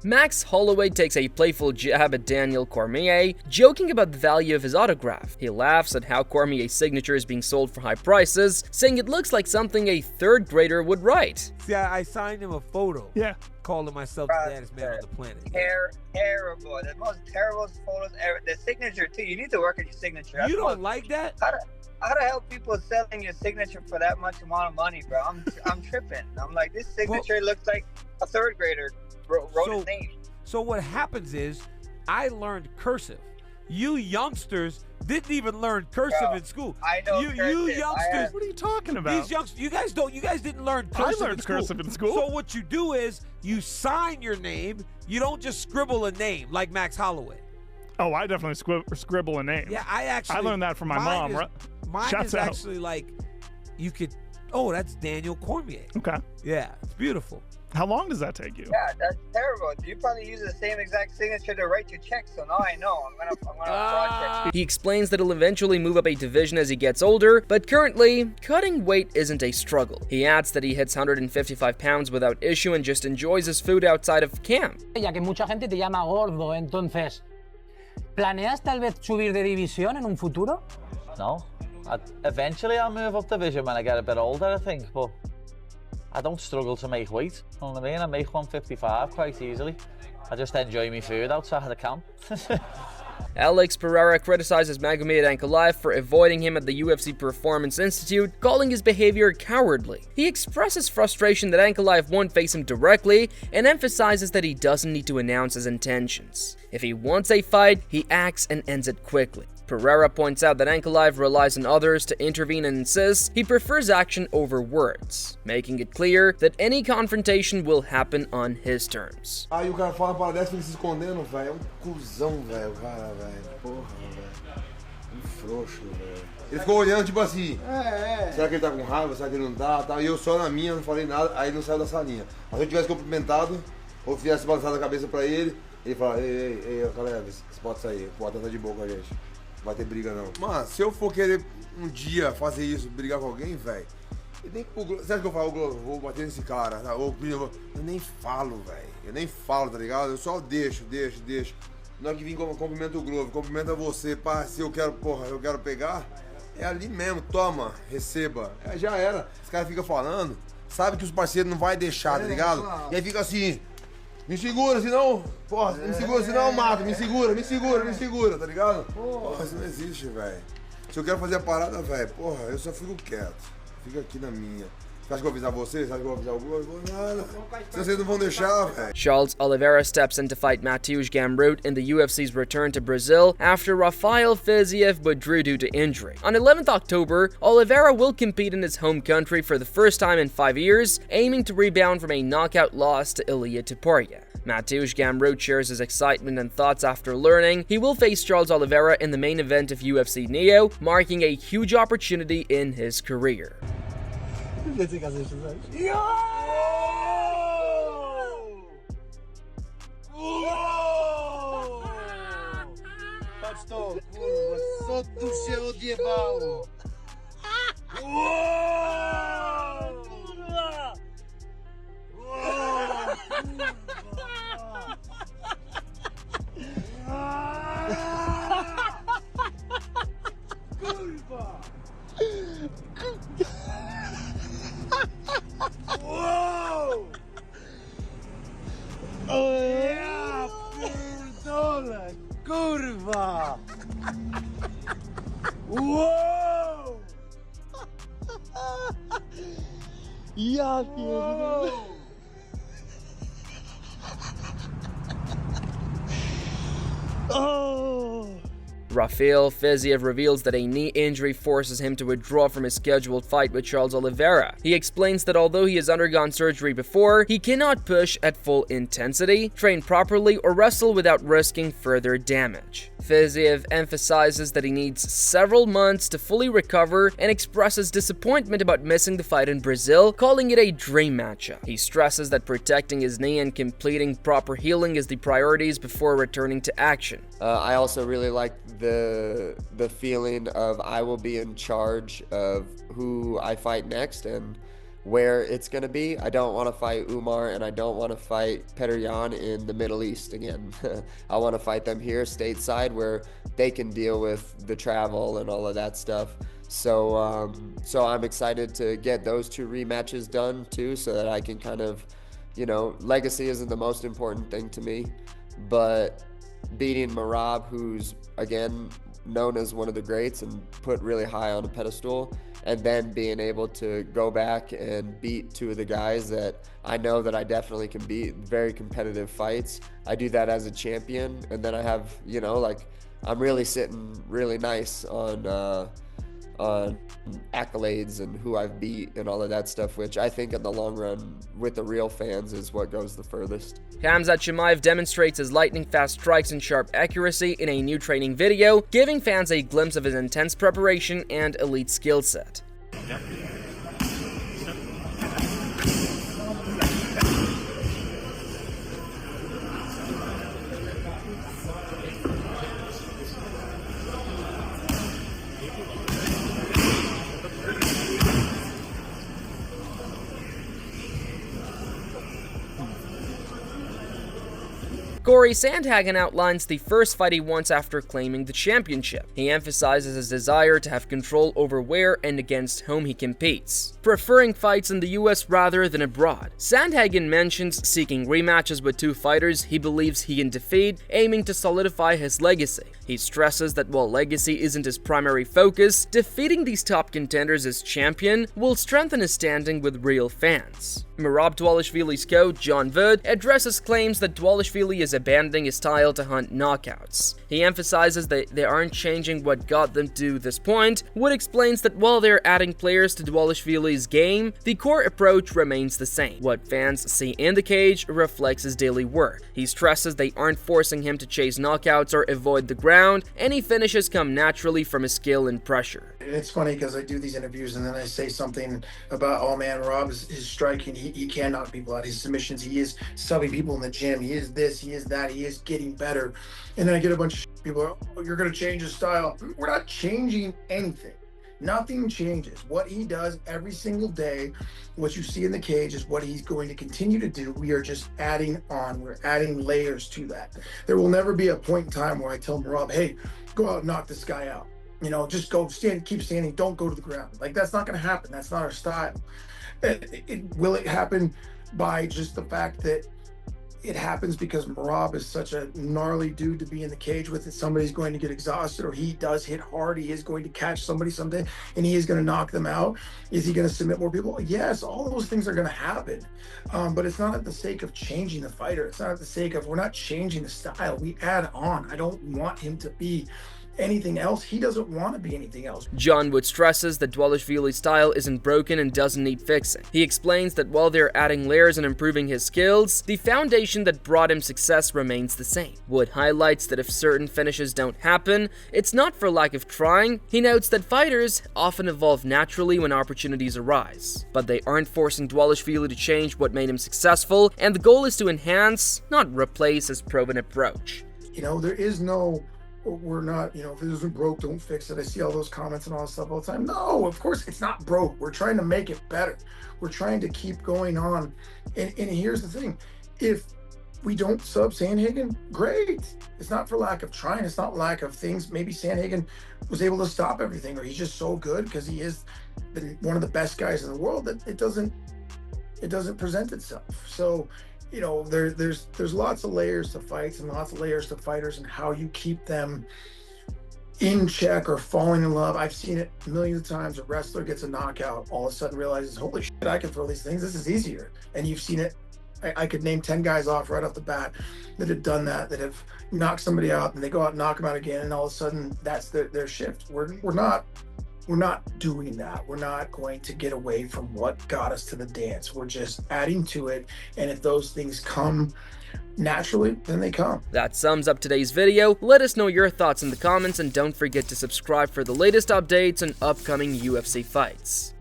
Max Holloway takes a playful jab at Daniel Cormier, joking about the value of his autograph. He laughs at how Cormier's signature is being sold for high prices, saying it looks like something a third grader would write. See, I signed him a photo. Yeah. Calling myself the baddest man on the planet. Terrible. The most terrible photos ever. The signature, too. You need to work on your signature. You don't like that? How the hell people selling your signature for that much amount of money, bro? I'm tripping. I'm like, this signature looks like a third grader wrote his name. So what happens is, I learned cursive. You youngsters didn't even learn cursive in school. I know you youngsters. What are you talking about? These youngsters, you guys didn't learn cursive. I learned cursive in school. So what you do is you sign your name. You don't just scribble a name like Max Holloway. Oh, I definitely scribble a name. Yeah, I learned that from my mom. Mine Shouts is out. actually like, you could. Oh, that's Daniel Cormier. Okay. Yeah, it's beautiful. How long does that take you? Yeah, that's terrible. You probably use the same exact signature to write your checks, so now I know. I'm gonna fraud check. He explains that he'll eventually move up a division as he gets older, but currently, cutting weight isn't a struggle. He adds that he hits 155 pounds without issue and just enjoys his food outside of camp. Ya que mucha gente te llama gordo, entonces, ¿planeas tal vez subir de división en un futuro? No. Eventually I'll move up division when I get a bit older, I think, but I don't struggle to make weight. You know what I mean? I make 155 quite easily. I just enjoy my food outside the camp. Alex Pereira criticizes Magomed Ankalaev for avoiding him at the UFC Performance Institute, calling his behavior cowardly. He expresses frustration that Ankalaev won't face him directly and emphasizes that he doesn't need to announce his intentions. If he wants a fight, he acts and ends it quickly. Pereira points out that Ankalaev relies on others to intervene and insists he prefers action over words, making it clear that any confrontation will happen on his terms. Aí o cara fala para dessa, fica se escondendo, velho. É um cuzão, velho, cara, velho. Porra, velho. Um frouxo, velho. Ele ficou olhando, tipo assim. Será que ele tá com raiva? Será que ele não tá? E eu só na minha, não falei nada, aí ele não saiu da salinha. Mas se eu tivesse cumprimentado, ou tivesse balançado a cabeça pra ele fala, ei, Ankalaev, você pode sair, pode estar de boa com a gente. Não vai ter briga não. Mano, se eu for querer um dia fazer isso, brigar com alguém, velho, você acha que eu falo, vou bater nesse cara? Tá? Eu nem falo, velho. Eu nem falo, tá ligado? Eu só deixo. Na hora que vim, cumprimento o Globo, cumprimenta você, pá, se eu quero, eu quero pegar, é ali mesmo, toma, receba. Já era. Os caras ficam falando, sabe que os parceiros não vai deixar, tá ligado? E aí fica assim, me segura, senão, me segura, senão eu mato, me segura, tá ligado? Porra, isso não existe, velho. Se eu quero fazer a parada, velho, eu só fico quieto. Fica aqui na minha. Você acha que eu vou avisar vocês? Você acha que eu vou avisar o Globo? Nada. Vocês não vão deixar, velho. Charles Oliveira steps in to fight Mateusz Gamrot in the UFC's return to Brazil after Rafael Fiziev withdrew due to injury. On 11th October, Oliveira will compete in his home country for the first time in 5 years, aiming to rebound from a knockout loss to Ilia Topuria. Mateusz Gamrot shares his excitement and thoughts after learning he will face Charles Oliveira in the main event of UFC Rio, marking a huge opportunity in his career. Patrz to, kurwa, co tu się odjebało? Ja pierdolę, kurwa! Wow! Ja pierdolę! Oh! Rafael Fiziev reveals that a knee injury forces him to withdraw from his scheduled fight with Charles Oliveira. He explains that although he has undergone surgery before, he cannot push at full intensity, train properly, or wrestle without risking further damage. Fiziev emphasizes that he needs several months to fully recover and expresses disappointment about missing the fight in Brazil, calling it a dream matchup. He stresses that protecting his knee and completing proper healing is the priorities before returning to action. I also really like the feeling of I will be in charge of who I fight next and where it's going to be. I don't want to fight Umar, and I don't want to fight Pereira in the Middle East again. I want to fight them here stateside where they can deal with the travel and all of that stuff. So so I'm excited to get those 2 rematches done too, so that I can kind of, you know, legacy isn't the most important thing to me, but beating Merab, who's again known as one of the greats and put really high on a pedestal, and then being able to go back and beat 2 of the guys that I know that I definitely can beat, very competitive fights. I do that as a champion, and then I have, you know, like, I'm really sitting really nice on accolades and who I've beat and all of that stuff, which I think in the long run with the real fans is what goes the furthest. Khamzat Chimaev demonstrates his lightning-fast strikes and sharp accuracy in a new training video, giving fans a glimpse of his intense preparation and elite skill set. Corey Sandhagen outlines the first fight he wants after claiming the championship. He emphasizes his desire to have control over where and against whom he competes, preferring fights in the US rather than abroad. Sandhagen mentions seeking rematches with 2 fighters he believes he can defeat, aiming to solidify his legacy. He stresses that while legacy isn't his primary focus, defeating these top contenders as champion will strengthen his standing with real fans. Merab Dvalishvili's coach, John Wood, addresses claims that Dvalishvili is abandoning his style to hunt knockouts. He emphasizes that they aren't changing what got them to this point. Wood explains that while they're adding players to Dvalishvili's game, the core approach remains the same. What fans see in the cage reflects his daily work. He stresses they aren't forcing him to chase knockouts or avoid the ground. Any finishes come naturally from his skill and pressure. It's funny because I do these interviews and then I say something about, oh man, Rob is striking. He can knock people out. His submissions, he is subbing people in the gym. He is this, he is that, he is getting better. And then I get a bunch of people, oh, you're going to change his style. We're not changing anything. Nothing changes. What he does every single day, what you see in the cage is what he's going to continue to do. We are just adding on. We're adding layers to that. There will never be a point in time where I tell Rob, hey, go out and knock this guy out. You know, just go stand, keep standing, don't go to the ground. Like, that's not going to happen. That's not our style. Will it happen by just the fact that it happens because Merab is such a gnarly dude to be in the cage with, that somebody's going to get exhausted, or he does hit hard, he is going to catch somebody someday and he is going to knock them out? Is he going to submit more people? Yes, all those things are going to happen. But it's not at the sake of changing the fighter. It's not at the sake of, we're not changing the style. We add on. I don't want him to be anything else. He doesn't want to be anything else. John Wood stresses that Dvalishvili's style isn't broken and doesn't need fixing. He explains that while they're adding layers and improving his skills, the foundation that brought him success remains the same. Wood highlights that if certain finishes don't happen, it's not for lack of trying. He notes that fighters often evolve naturally when opportunities arise, but they aren't forcing Dvalishvili to change what made him successful, and the goal is to enhance, not replace, his proven approach. You know, there is no, we're not, you know, if it isn't broke, don't fix it. I see all those comments and all that stuff all the time. No, of course it's not broke. We're trying to make it better. We're trying to keep going on. And here's the thing. If we don't sub Sandhagen, great. It's not for lack of trying. It's not lack of things. Maybe Sandhagen was able to stop everything, or he's just so good because he is one of the best guys in the world that it doesn't present itself. So, you know, there's lots of layers to fights and lots of layers to fighters, and how you keep them in check or falling in love. I've seen it millions of times. A wrestler gets a knockout, all of a sudden realizes, holy shit, I can throw these things. This is easier. And you've seen it. I could name 10 guys off right off the bat that have done that have knocked somebody out, and they go out and knock them out again, and all of a sudden that's their shift. We're not doing that. We're not going to get away from what got us to the dance. We're just adding to it, and if those things come naturally, then they come. That sums up today's video. Let us know your thoughts in the comments, and don't forget to subscribe for the latest updates on upcoming UFC fights.